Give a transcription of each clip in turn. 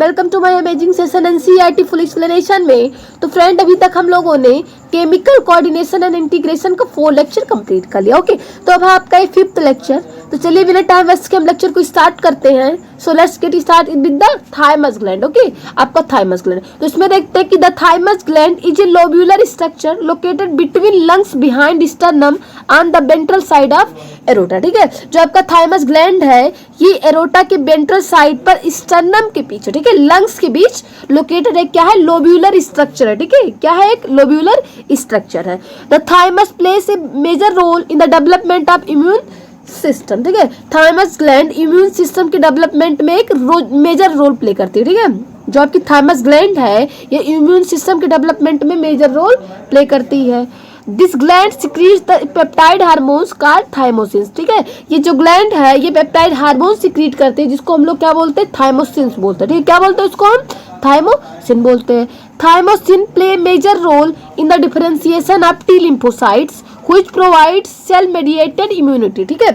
Welcome to my amazing session NCERT full explanation में। तो friend अभी तक हम लोगों ने केमिकल कोऑर्डिनेशन एंड इंटीग्रेशन का 4 लेक्चर कंप्लीट कर लिया। ओके, तो अब आपका ये 5th लेक्चर। तो चलिए बिना टाइम वेस्ट के हम लेक्चर को स्टार्ट करते हैं। So let's get start with the thymus gland. Okay, आपका थाइमस ग्लैंड। तो इसमें देखते हैं कि the thymus gland is a lobular structure located between lungs behind sternum on the ventral side of aorta. ठीक है, जो आपका थाइमस ग्लैंड है ये एरोटा के वेंट्रल साइड पर स्टर्नम के पीछे, ठीक है, लंग्स के बीच लोकेटेड है। क्या है? लोब्यूलर स्ट्रक्चर है। ठीक है, क्या है? एक लोब्यूलर स्ट्रक्चर है। The thymus plays a major role in the development of immune system. ठीक है, थाइमस ग्लैंड इम्यून सिस्टम के डेवलपमेंट में एक मेजर रोल प्ले करती है। ठीक है, जो आपकी थाइमस ग्लैंड है ये इम्यून सिस्टम के डेवलपमेंट में मेजर रोल प्ले करती है। This gland secretes the peptide hormones called thymosins. ठीक है, ये जो ग्लैंड है ये पेप्टाइड हार्मोन सिक्रीट करते हैं जिसको हम लोग क्या बोलते हैं? थाइमोसिन्स बोलते हैं। ठीक है, क्या बोलते हैं उसको? हम थाइमोसिन बोलते हैं। Thymosin play major role in the differentiation of T lymphocytes which provide cell mediated immunity. ठीक है,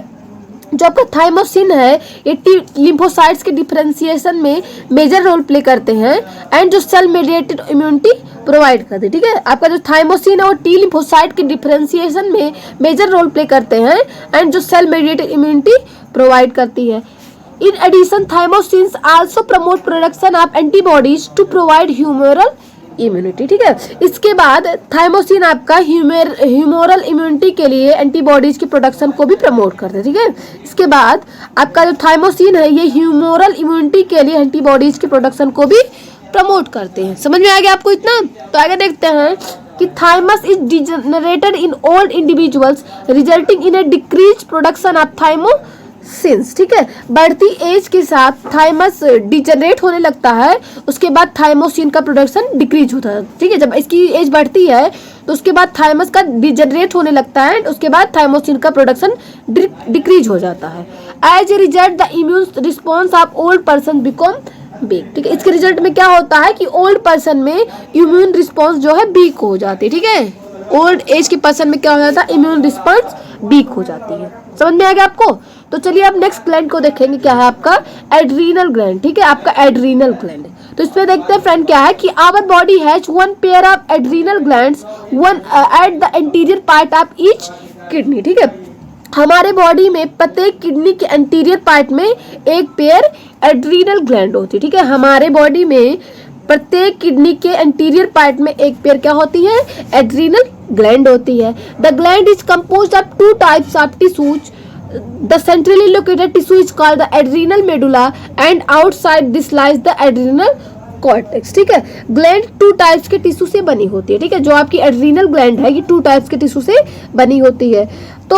जो आपका थाइमोसिन है ये टी लिम्फोसाइट्स के डिफरेंशिएशन में मेजर रोल प्ले करते हैं एंड जो सेल मेडिएटेड इम्यूनिटी प्रोवाइड करते हैं। ठीक है, आपका जो थाइमोसिन है वो टी लिम्फोसाइट के डिफरेंशिएशन में मेजर रोल प्ले करते हैं एंड जो सेल मेडिएटेड इम्यूनिटी प्रोवाइड करती है। In addition thymosins also promote production of antibodies to provide humoral immunity. ठीक है, इसके बाद थाइमोसिन आपका ह्यूमरल इम्यूनिटी के लिए एंटीबॉडीज की प्रोडक्शन को भी प्रमोट करते हैं। ठीक है, इसके बाद आपका जो थाइमोसिन है ये ह्यूमरल इम्यूनिटी के लिए एंटीबॉडीज की प्रोडक्शन को भी प्रमोट करते हैं। समझ में आ गया आपको इतना? तो आगे देखते हैं कि thymus is degenerated in old individuals resulting in a decrease production of thymosins. ठीक है, बढ़ती एज के साथ थाइमस डिजेनरेट होने लगता है, उसके बाद थाइमोसिन का प्रोडक्शन डिक्रीज होता है। ठीक है, जब इसकी एज बढ़ती है तो उसके बाद थाइमस का डिजेनरेट होने लगता है, उसके बाद थाइमोसिन का प्रोडक्शन डिक्रीज हो जाता है। As a result the immune response of old person become weak. ठीक है, इसके रिजल्ट में क्या होता है कि ओल्ड पर्सन में इम्यून रिस्पॉन्स जो है वीक हो जाती है। ठीक है, ओल्ड एज के पर्सन में क्या हो जाता है? इम्यून रिस्पॉन्स वीक हो जाती है। समझ में आ गया आपको? तो चलिए अब नेक्स्ट ग्लैंड को देखेंगे। क्या है आपका? Adrenal gland. ठीक है, आपका एड्रीनल ग्लैंड। तो इसमें देखते हैं फ्रेंड क्या है कि our body has one pair of adrenal glands one at the anterior part of each kidney. ठीक है, हमारे बॉडी में प्रत्येक किडनी के एंटीरियर पार्ट में एक पेयर एड्रीनल ग्लैंड होती है। ठीक है, हमारे बॉडी में प्रत्येक किडनी के एंटीरियर पार्ट में एक पेयर क्या होती है? एड्रीनल ग्लैंड होती है। The gland is composed of 2 types of tissues. The centrally located tissue is called the adrenal medulla and outside this lies the adrenal cortex। ठीक है, ग्लैंड 2 टाइप्स के टिश्यू से बनी होती है। ठीक है, जो आपकी एड्रीनल ग्लैंड है ये 2 टाइप्स के टिश्यू से बनी होती है। तो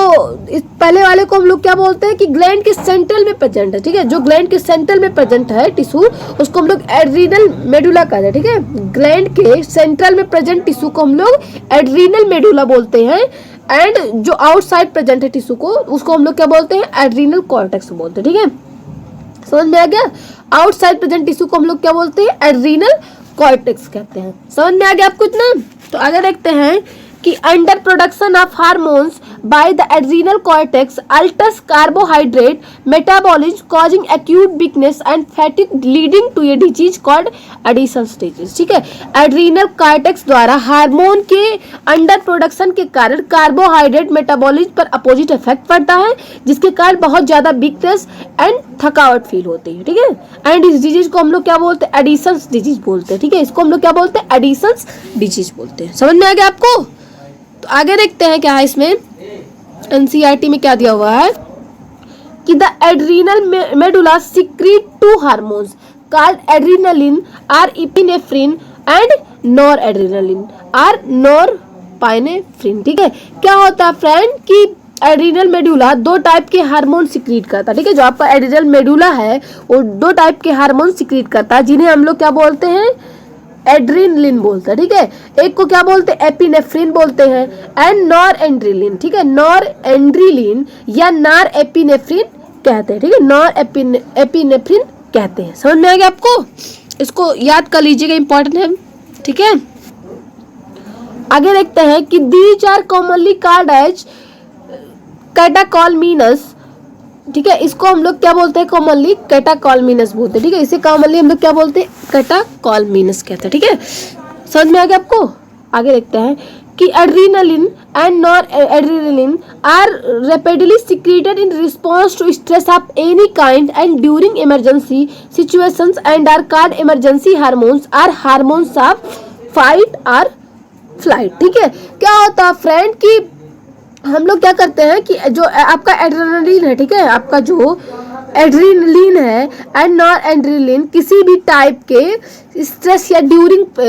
इस पहले वाले को हम लोग क्या बोलते हैं कि ग्लैंड के सेंट्रल में प्रेजेंट है। ठीक है, जो ग्लैंड के सेंट्रल में प्रेजेंट है टिश्यू उसको हम लोग एड्रीनल मेडुला कहते हैं। ठीक है, ग्लैंड के सेंट्रल में प्रेजेंट टिश्यू को हम लोग एड्रीनल मेडुला बोलते हैं एंड जो आउटसाइड प्रेजेंट है टिश्यू को उसको हम लोग क्या बोलते हैं? एड्रीनल कॉर्टेक्स बोलते हैं। ठीक है, समझ में आ गया? आउटसाइड प्रेजेंट टिश्यू को हम लोग क्या बोलते हैं? एड्रीनल कॉर्टेक्स कहते हैं। समझ में आ गया आपको इतना? तो आगे देखते हैं कि under production of hormones by the adrenal cortex alters carbohydrate metabolism causing acute weakness and fatigue leading to a disease called Addison disease. ठीक है, एड्रीनल कॉर्टेक्स द्वारा हार्मोन के अंडर प्रोडक्शन के कारण कार्बोहाइड्रेट मेटाबॉलिज्म पर अपोजिट इफेक्ट पड़ता है जिसके कारण बहुत ज्यादा वीकनेस एंड थकावट फील होती है। ठीक है, एंड इस डिजीज को हम लोग क्या बोलते हैं? एडिशन डिजीज बोलते हैं। ठीक है, इसको हम लोग क्या बोलते हैं? एडिशन डिजीज बोलते हैं। समझ में आ गया आपको? तो आगे देखते हैं क्या है इसमें एनसीईआरटी में क्या दिया हुआ है कि the adrenal medulla secrete 2 hormones called adrenaline और इपिनेफ्रिन एंड नॉर एड्रेनालिन और नॉरपाइनेफ्रिन। ठीक है, क्या होता है फ्रेंड कि एड्रीनल मेडुला 2 टाइप के हार्मोन सिक्रीट करता है। ठीक है, जो आपका एड्रीनल मेडुला है वो 2 टाइप के हार्मोन सिक्रीट करता है जिन्हें हम लोग क्या बोलते हैं? एड्रेनलिन बोलते हैं। ठीक है, एक को क्या बोलते हैं? एपिनेफ्रिन बोलते हैं एंड नॉर एंड्रिलिन। ठीक है, नॉर एंड्रिलिन या नॉर एपिनेफ्रिन कहते हैं। ठीक है, नॉर एपिनेफ्रिन कहते हैं। समझ में आ गया आपको? इसको याद कर लीजिएगा, इंपॉर्टेंट है। ठीक है, आगे देखते हैं कि these are commonly called as catecholamines ठीक है, इसको हम लोग क्या बोलते हैं कॉमनली, कैटाकॉलमिनस बोलते हैं। ठीक है, इसे कॉमनली हम लोग क्या बोलते हैं, कैटाकॉलमिनस कहते हैं। ठीक है, समझ में आ गया आपको। आगे देखते हैं कि adrenaline and noradrenaline are rapidly secreted in response to stress of any kind and during emergency situations and are called emergency hormones or hormones of fight or flight. ठीक है, क्या होता है फ्रेंड कि हम लोग क्या करते हैं कि जो आपका एड्रेनालिन है, ठीक है, आपका जो एड्रेनालिन है एंड नॉर एड्रेनालिन किसी भी टाइप के स्ट्रेस या ड्यूरिंग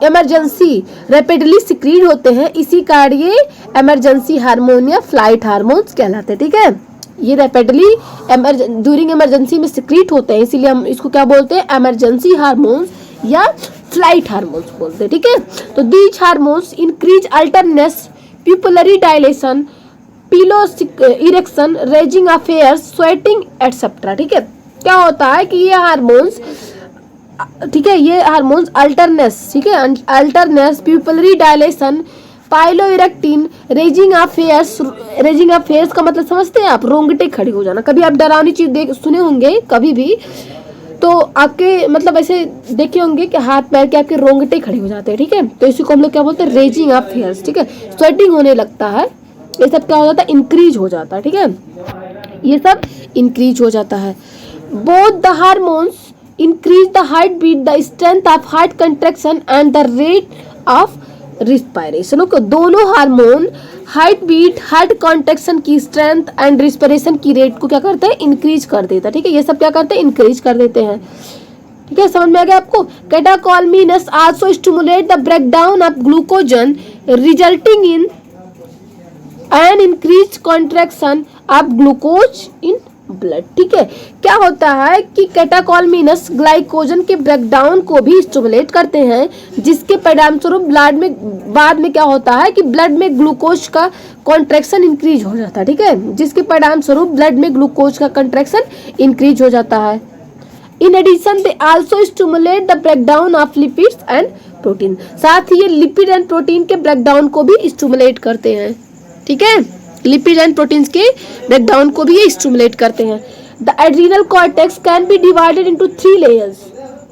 इमरजेंसी रैपिडली सिक्रीट होते हैं, इसी कारण ये इमरजेंसी हार्मोन या फ्लाइट हार्मोन्स कहलाते हैं। ठीक है, ये रैपिडली ड्यूरिंग इमरजेंसी में सिक्रीट होते हैं, इसीलिए हम इसको क्या बोलते हैं, इमरजेंसी हार्मोन्स या फ्लाइट हार्मोन्स बोलते हैं। ठीक है, तो these hormones increase alertness, pupillary dilation, pilo erection, raising affairs, sweating etcetera. ठीक है, क्या होता है कि ये हार्मोन्स, ठीक है, ये हार्मोन्स अल्टरनेस, ठीक है, alertness, pupillary dilation, pilo erection, raising affairs. Raising affairs का मतलब समझते हैं आप, रोंगटे खड़े हो जाना। कभी आप डरावनी चीज देख सुने होंगे कभी भी, तो आपके मतलब ऐसे देखे होंगे कि हाथ पैर के आपके रोंगटे खड़े हो जाते हैं। ठीक है, तो इसी को हम लोग क्या बोलते हैं, रेजिंग ऑफ हेयर्स। ठीक है, स्वेटिंग होने लगता है, ये सब क्या हो जाता है, इंक्रीज हो जाता है। ठीक है, ये सब इंक्रीज हो जाता है। Both the hormones increase the heart beat, the strength of heart contraction and the rate of respiration. Okay, दोनों hormone heart beat, heart contraction की स्ट्रेंथ एंड रिस्पिरेशन की रेट को क्या करते हैं, इंक्रीज कर देता है। ठीक है, ये सब क्या करते हैं, इंक्रीज कर देते हैं। ठीक है, समझ में आ गया आपको। Catecholamines also stimulate the breakdown of glycogen resulting in an increase contraction of glucose in blood. ठीक है, क्या होता है कि कैटाकॉलमिनस ग्लाइकोजन के ब्रेकडाउन को भी स्टिमुलेट करते हैं, जिसके परिणाम स्वरूप ब्लड में बाद में क्या होता है कि ब्लड में ग्लूकोज का कॉन्ट्रैक्शन इंक्रीज हो जाता है। ठीक है, जिसके परिणाम स्वरूप ब्लड में ग्लूकोज का कॉन्ट्रैक्शन इंक्रीज हो जाता है। In addition they also stimulate the breakdown of lipids and protein. साथ ही ये लिपिड एंड प्रोटीन के ब्रेकडाउन को भी स्टिमुलेट करते हैं। ठीक है, लिपिड एंड प्रोटीन्स के ब्रेकडाउन को भी ये स्टिमुलेट करते हैं। The adrenal cortex can be divided into 3 layers.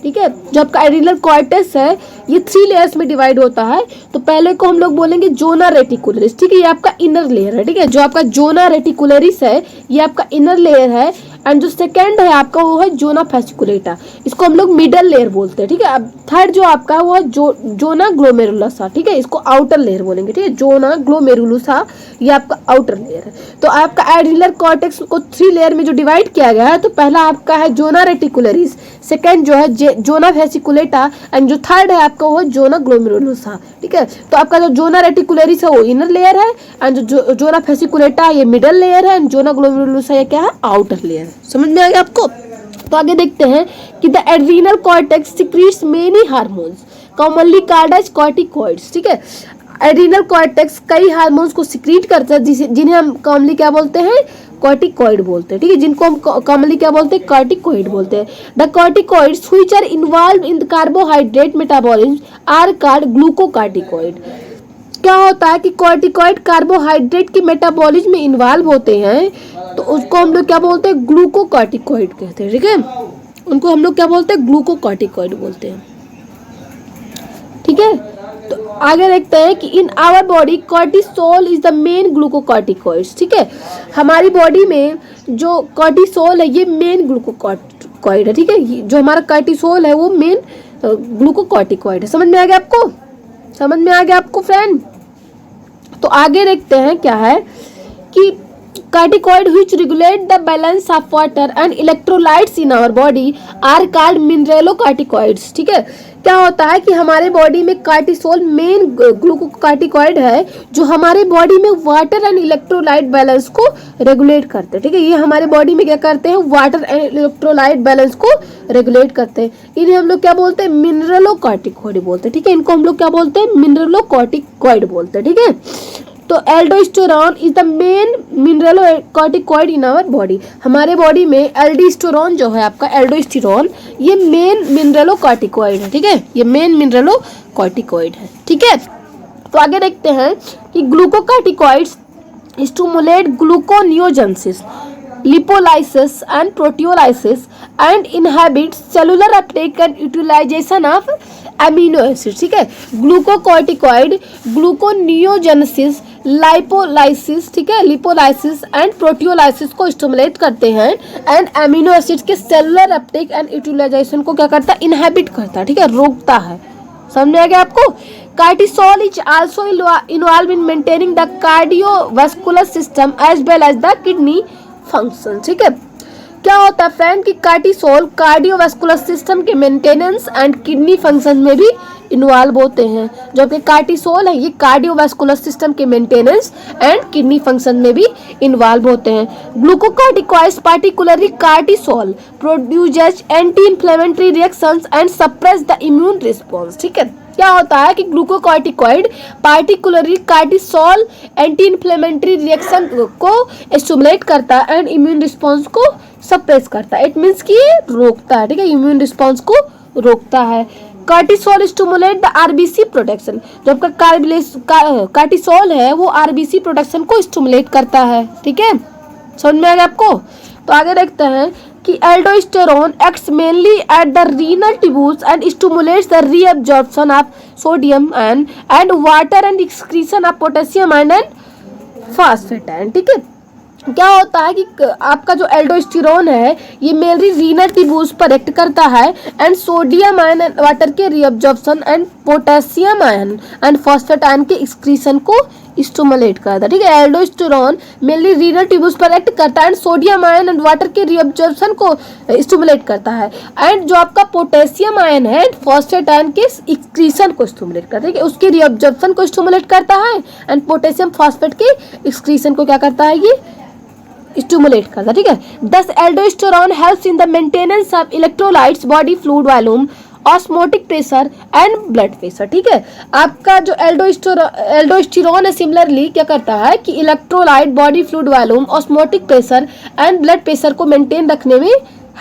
ठीक है, जो आपका एड्रिनल कॉर्टेक्स है ये 3 लेयर्स में डिवाइड होता है। तो पहले को हम लोग बोलेंगे जोना रेटिकुलरिस। ठीक है, ये आपका इनर लेयर है। ठीक है, जो आपका जोना रेटिकुलरिस है ये आपका इनर लेयर है, एंड जो सेकंड है आपका वो है जोना फैसिकुलेटा, इसको हम लोग मिडल लेयर बोलते हैं। ठीक है, अब थर्ड जो आपका है वो है जोना ग्लोमेरुलसा। ठीक है, इसको आउटर लेयर बोलेंगे। ठीक है, जोना ग्लोमेरुलसा ये आपका आउटर लेयर है। तो आपका एड्रिनल कॉर्टेक्स को 3 लेयर में जो डिवाइड किया गया है, तो पहला आपका है जोना रेटिकुलरिस, सेकंड जो है जोना फैसिकुलेटा, एंड जो थर्ड है आपका वो है जोना ग्लोमेरुलसा। ठीक है, तो आपका जो जोना रेटिकुलरिस है वो इनर लेयर है, एंड जो जोना फैसिकुलेटा ये मिडल लेयर है, एंड जोना ग्लोमेरुलसा ये क्या है, आउटर लेयर है। समझ में आ गया आपको। तो आगे देखते हैं कि the adrenal cortex secretes many hormones commonly called as corticoids. ठीक है, एड्रिनल कॉर्टेक्स कई हार्मोन्स को सिक्रीट करता है, जिन्हें हम कॉमनली क्या बोलते हैं, कॉर्टिकॉइड बोलते हैं। ठीक है, जिनको हम कॉमनली क्या बोलते हैं, कॉर्टिकॉइड बोलते हैं। The corticoids which are involve in the carbohydrate metabolism are called glucocorticoid. क्या होता है कि कॉर्टिकॉइड कार्बोहाइड्रेट के मेटाबॉलिज्म में इन्वॉल्व होते हैं, तो उसको हम लोग क्या बोलते हैं, ग्लूकोकॉर्टिकॉइड कहते हैं। ठीक है, उनको हम लोग क्या बोलते हैं, ग्लूकोकॉर्टिकॉइड बोलते हैं। ठीक है, तो आगे देखते हैं कि in our body cortisol is the main glucocorticoids. ठीक है, हमारी बॉडी में जो कॉर्टिसोल है ये मेन ग्लूकोकॉर्टिकॉइड है। ठीक है, जो हमारा कॉर्टिसोल है वो मेन ग्लूकोकॉर्टिकॉइड है। समझ में आ गया आपको, समझ में आ गया आपको फ्रेंड। तो आगे देखते हैं क्या है कि कार्टिकॉइड which regulate the balance of water and electrolytes in our body are called mineralocorticoids। ठीक है, क्या होता है कि हमारे बॉडी में कार्टिसोल मेन ग्लूकोकार्टिकॉइड है, जो हमारे बॉडी में वाटर एंड इलेक्ट्रोलाइट बैलेंस को रेगुलेट करते हैं। ठीक है, ये हमारे बॉडी में क्या करते हैं, वाटर एंड इलेक्ट्रोलाइट बैलेंस को रेगुलेट करते हैं। इन्हें हम लोग क्या बोलते हैं, मिनरलोकॉर्टिकॉइड बोलते हैं। ठीक है, इनको हम लोग क्या बोलते हैं, मिनरलोकॉर्टिकॉइड बोलते हैं। ठीक है, तो aldosterone is the main mineralocorticoid in our body. हमारे बॉडी में एल्डोस्टेरोन जो है आपका, एल्डोस्टेरोन ये मेन मिनरलोकॉर्टिकॉइड है। ठीक है, ये मेन मिनरलोकॉर्टिकॉइड है। ठीक है, तो आगे देखते हैं कि glucocorticoids stimulate gluconeogenesis. lipolysis and proteolysis and inhibits cellular uptake and utilization of amino acids, ठीक है। ग्लूकोकॉर्टिकॉइड ग्लूकोनियोजेनेसिस लाइपोलाइसिस, ठीक है, लिपोलाइसिस एंड प्रोटियोलाइसिस को स्टिमुलेट करते हैं एंड एमिनो एसिड्स के सेलुलर अपटेक एंड यूटिलाइजेशन को क्या करता है, इनहिबिट करता है, ठीक है, रोकता है। समझ आ गया आपको। Cortisol is also involve in maintaining the cardiovascular system as well as the kidney function, ठीक है। क्या होता है फ्रेंड कि कार्टिसोल कार्डियोवास्कुलर सिस्टम के मेंटेनेंस एंड किडनी फंक्शन में भी इन्वॉल्व होते हैं। जो कि कार्टिसोल है ये कार्डियोवास्कुलर सिस्टम के मेंटेनेंस एंड किडनी फंक्शन में भी इन्वॉल्व होते हैं। Glucocorticoids particularly cortisol produces anti inflammatory reactions and suppress the immune response, ठीक है। क्या होता है कि glucocorticoid particularly cortisol anti inflammatory reaction को स्टिमुलेट करता है एंड इम्यून रिस्पॉन्स को सप्रेस करता है। इट मीन्स कि ये रोकता है, ठीक है, इम्यून रिस्पॉन्स को रोकता है। Cortisol stimulate the RBC production, जो आपका कार्टिसोल है वो आरबीसी प्रोडक्शन को स्टिमुलेट करता है, ठीक है, समझ में आ गया आपको। तो आगे देखते हैं कि aldosterone acts mainly at the renal tubes and stimulates the reabsorption of sodium and water and excretion of potassium and phosphate ion, ठीक है। क्या होता है कि आपका जो एल्डोस्टेरोन है ये मेनली रीनल ट्यूब्स पर एक्ट करता है and sodium ion and water के reabsorption and potassium ion and phosphate ion के एक्सक्रीशन को स्टिमुलेट करता है, ठीक है। एल्डोस्टेरोन मेनली रीनल ट्यूब्स पर एक्ट करता है and sodium ion and water के रीअब्जॉर्प्शन को स्टिमुलेट करता है एंड जो आपका पोटेशियम आयन है फॉस्फेट आयन के एक्सक्रीशन को स्टिमुलेट करता है, उसके रीअब्जॉर्प्शन को स्टिमुलेट करता है एंड पोटेशियम फॉस्फेट के एक्सक्रीशन को क्या करता है, ये स्टिमुलेट करता है, ठीक है। दस aldosterone helps in the maintenance of electrolytes body fluid volume osmotic pressure and blood pressure, ठीक है। आपका जो एल्डोस्टेरोन है सिमिलरली क्या करता है कि electrolyte body fluid volume osmotic pressure and blood pressure को मेंटेन रखने में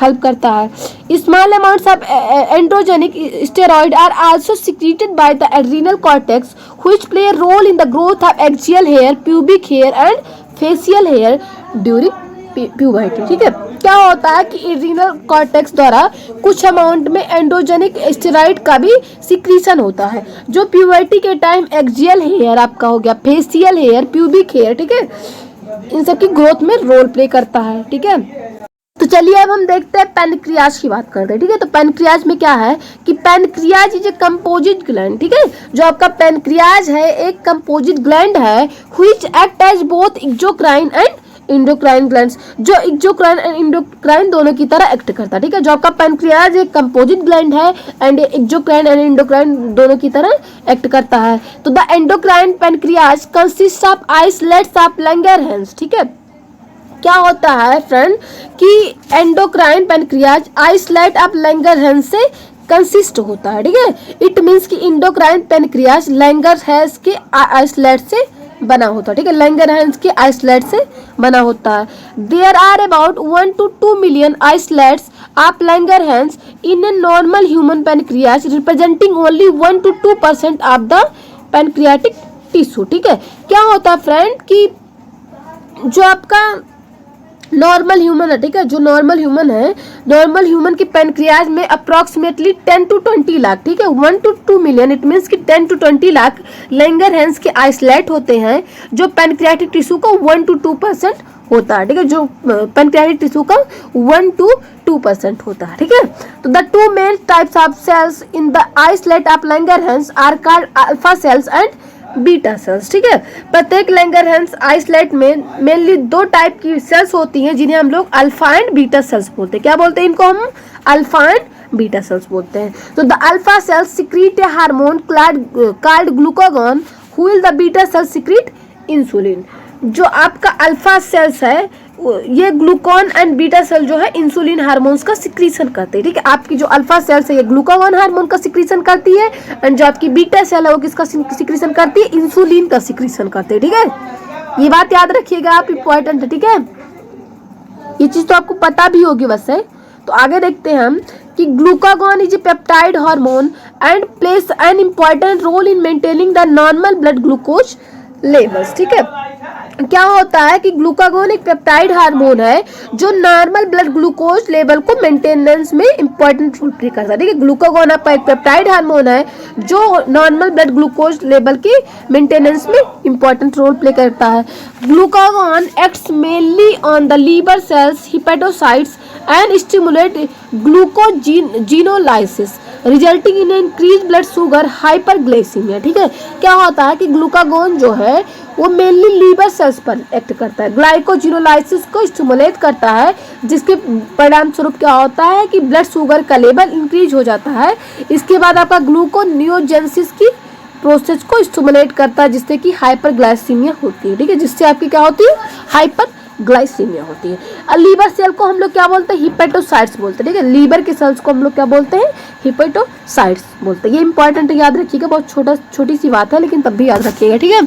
हेल्प करता है। Small amounts of androgenic steroid are also secreted by the adrenal cortex which play a role in the growth of axial hair, pubic hair and facial hair during puberty, ठीक है। क्या होता है कि एड्रिनल कॉर्टेक्स द्वारा कुछ amount में androgenic steroid का भी सिक्रीशन होता है जो प्यूबर्टी के टाइम एक्सियल हेयर आपका हो गया, फेशियल हेयर, प्यूबिक हेयर, ठीक है, इन सब की ग्रोथ में रोल प्ले करता है, ठीक है। तो चलिए अब हम देखते हैं पैनक्रियाज की बात करते हैं, ठीक है। तो पैनक्रियाज में क्या है कि pancreas is a composite gland, ठीक है। जो आपका पैनक्रियाज है एक कंपोजिट ग्लैंड है which act as both exocrine and endocrine glands, जो एक्सोक्राइन एंड इंडोक्राइन दोनों की तरह एक्ट करता है, ठीक है। जो आपका पैनक्रियाज एक कंपोजिट ग्लैंड है एंड एक्सोक्राइन एंड इंडोक्राइन दोनों की तरह एक्ट करता है। तो the endocrine pancreas consist of islets of Langerhans, ठीक है। क्या होता है फ्रेंड कि endocrine pancreas islet of Langerhans से कंसिस्ट होता है, ठीक है। इट मीन्स कि इंडोक्राइन पैनक्रियाज लैंगरहैंस के आइसलेट से बना होता है, ठीक है, लैंगरहैंस के आइसलेट से बना होता है। There are about 1 to 2 million islets of Langerhans in a normal human pancreas representing only 1 to 2% of the pancreatic tissue, ठीक है। क्या होता है फ्रेंड कि जो आपका नॉर्मल ह्यूमन है, ठीक है, जो नॉर्मल ह्यूमन है, नॉर्मल ह्यूमन की पैनक्रियाज में अप्रॉक्सीमेटली 10 to 20 लाख, ठीक है, 1 to 2 million, इट मीन्स कि 10 to 20 लाख लैंगरहैंस के आइसलेट होते हैं जो पैनक्रियाटिक टिश्यू का 1 to 2% होता है, ठीक है। जो पैनक्रियाटिक टिश्यू का 1 to 2% होता है, ठीक है। तो the two main types of cells in the islet of Langerhans are called alpha cells and beta cells, ठीक है। प्रत्येक लैंगरहैंस आइसलेट में मेनली दो टाइप की सेल्स होती हैं जिन्हें हम लोग अल्फा एंड बीटा सेल्स बोलते हैं। क्या बोलते हैं इनको हम? अल्फा एंड बीटा सेल्स बोलते हैं। तो the alpha cells secrete A hormone called glucagon wheel the beta cells secrete insulin. जो आपका अल्फा सेल्स है ये ग्लूकॉन एंड बीटा सेल जो है इंसुलिन हार्मोन्स का सिक्रीशन करते हैं, ठीक है। आपकी जो अल्फा सेल्स है ये ग्लूकागॉन हार्मोन का सिक्रीशन करती है एंड जो आपकी बीटा सेल है वो किसका सिक्रीशन करती है? इंसुलिन का सिक्रीशन करते हैं, ठीक है। ये बात याद रखिएगा आप, इंपॉर्टेंट है, ठीक है। ये चीज तो आपको पता भी होगी वैसे। तो आगे देखते हैं हम कि glucagon is a peptide hormone and plays an important role in maintaining the normal blood glucose levels. ठीक है, क्या होता है कि ग्लूकागोन एक पेप्टाइड हार्मोन है जो नॉर्मल ब्लड ग्लूकोज लेवल को मेंटेनेंस में इंपॉर्टेंट रोल प्ले करता है। ठीक है, ग्लूकागोन आपका एक पेप्टाइड हार्मोन है जो नॉर्मल ब्लड ग्लूकोज लेवल की मेंटेनेंस में इंपॉर्टेंट रोल प्ले करता है। Glucagon acts mainly on the liver cells hepatocytes and stimulate glycogenolysis resulting in increase blood sugar hyperglycaemia. ठीक है, क्या होता है कि ग्लूकागोन जो है वो मेनली लीवर सेल्स पर एक्ट करता है, ग्लाइकोजिनोलाइसिस को स्टिमुलेट करता है, जिसके परिणाम स्वरूप क्या होता है कि ब्लड शुगर का लेवल इंक्रीज हो जाता है। इसके बाद आपका ग्लूकोनियोजेनेसिस की प्रोसेस को स्टिमुलेट करता है, जिससे कि हाइपरग्लाइसीमिया होती है। ठीक है, जिससे आपकी क्या होती है, हाइपरग्लाइसीमिया होती है। लीवर सेल को हम लोग क्या बोलते हैं, हिपेटोसाइट्स बोलते हैं। ठीक है, लीवर के सेल्स को हम लोग क्या बोलते हैं, हिपेटोसाइट्स बोलते हैं। ये इंपॉर्टेंट याद रखिएगा, बहुत छोटी सी बात है लेकिन तब भी याद रखिएगा। ठीक है,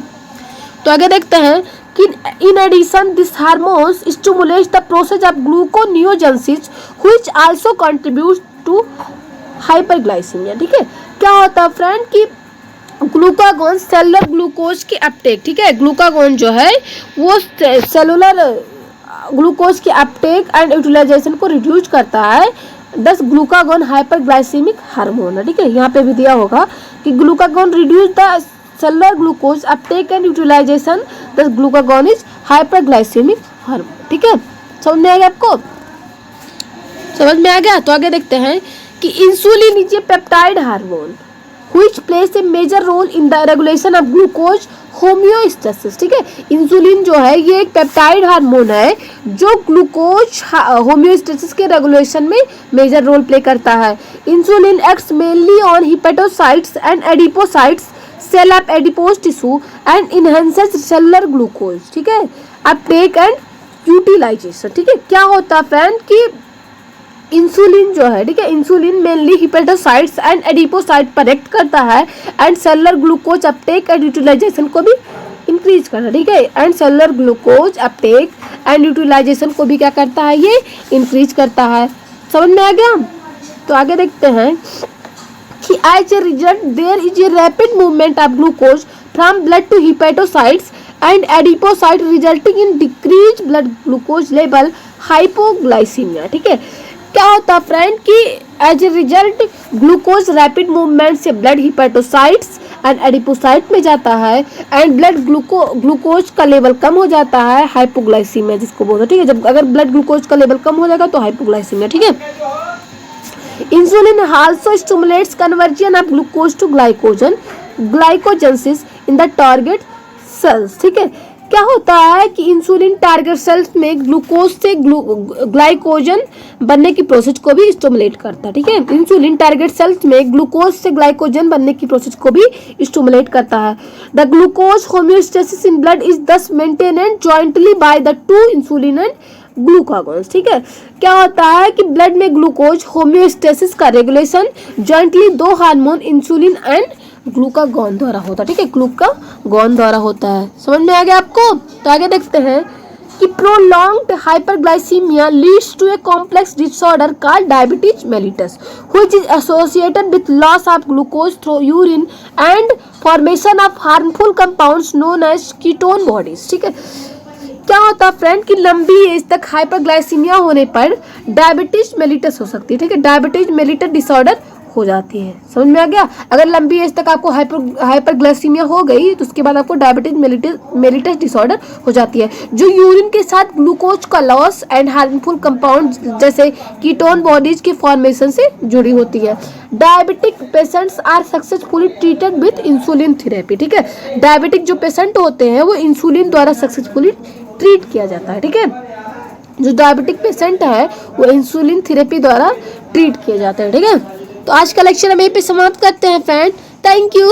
तो आगे देखते हैं कि in addition this hormones stimulates the process of gluconeogenesis which also contributes to hyperglycaemia. ठीक है, क्या होता है फ्रेंड कि ग्लूकागोन सेलुलर ग्लूकोज की अपटेक, ठीक है, ग्लूकागोन जो है वो सेलुलर ग्लूकोज की अपटेक एंड यूटिलाइजेशन को रिड्यूस करता है। दस ग्लूकागोन हाइपरग्लाइसीमिक हार्मोन है। ठीक है, यहाँ पे भी दिया होगा कि glucagon reduce the cellular glucose uptake and utilisation, thus glucagon is hyperglycaemic hormone. ठीक है, समझ में आ गया आपको, समझ में आ गया। तो आगे देखते हैं कि insulin is a peptide hormone which plays a major role in the regulation of glucose homeostasis. ठीक है, इंसुलिन जो है ये एक पेप्टाइड हार्मोन है जो ग्लूकोज होम्योस्टेसिस के रेगुलेशन में मेजर रोल प्ले करता है। Insulin acts mainly on hepatocytes and adipocytes cell of adipose tissue and enhances cellular glucose. ठीक है, अपटेक एंड यूटिलाइजेशन। ठीक है, क्या होता है फ्रेंड कि इंसुलिन जो है, ठीक है, insulin mainly hepatocytes and adipocyte पर एक्ट करता है and cellular glucose uptake and utilisation को भी इंक्रीज करता है। ठीक है, and cellular glucose uptake and utilisation को भी क्या करता है, ये इंक्रीज करता है। समझ में आ गया। तो आगे देखते हैं कि as a result there is a rapid movement of glucose from blood to hepatocytes and adipocyte resulting in decrease blood glucose level hypoglycaemia. ठीक है, क्या होता है फ्रेंड कि as a result glucose rapid movement से ब्लड हिपेटोसाइट्स एंड एडिपोसाइट में जाता है एंड ब्लड ग्लूकोज का लेवल कम हो जाता है, हाइपोग्लाइसीमिया जिसको बोलते हैं। ठीक है, जब अगर ब्लड ग्लूकोज का लेवल कम हो जाएगा तो हाइपोग्लाइसीमिया। ठीक है, insulin also stimulates conversion of glucose to glycogenesis in the target cells. ठीक है, क्या होता है कि इंसुलिन टारगेट सेल्स में ग्लूकोज से ग्लाइकोजन बनने की प्रोसेस को भी स्टिमुलेट करता है। ठीक है, इंसुलिन टारगेट सेल्स में ग्लूकोज से ग्लाइकोजन बनने की प्रोसेस को भी स्टिमुलेट करता है। The glucose homeostasis in blood is thus maintained jointly by the two insulin and glucagons. ठीक है, क्या होता है कि ब्लड में ग्लूकोज होम्योस्टेसिस का रेगुलेशन जॉइंटली दो हार्मोन इंसुलिन एंड ग्लूकागोन द्वारा होता है। ठीक है, ग्लूकागोन द्वारा होता है। समझ में आ गया आपको। तो आगे देखते हैं कि prolonged hyperglycaemia leads to a complex disorder called diabetes mellitus which is associated with loss of glucose through urine and formation of harmful compounds known as ketone bodies. ठीक है, क्या होता है फ्रेंड कि लंबी एज तक हाइपरग्लाइसीमिया होने पर डायबिटीज मेलिटस हो सकती है। ठीक है, डायबिटीज मेलिटस डिसऑर्डर हो जाती है। समझ में आ गया। अगर लंबी एज तक आपको हाइपरग्लाइसीमिया हो गई तो उसके बाद आपको डायबिटीज मेलिटस डिसऑर्डर हो जाती है, जो यूरिन के साथ ग्लूकोज का लॉस एंड हार्मफुल कंपाउंड जैसे कीटोन बॉडीज के फॉर्मेशन से जुड़ी होती है। Diabetic patients are successfully treated with insulin therapy. ठीक है, डायबिटिक जो पेशेंट होते हैं वो इंसुलिन द्वारा सक्सेसफुली ट्रीट किया जाता है। ठीक है, जो डायबिटिक पेशेंट है वो इंसुलिन थेरेपी द्वारा ट्रीट किया जाता है। ठीक है, तो आज का लेक्चर हम यहीं पे समाप्त करते हैं फ्रेंड। Thank you.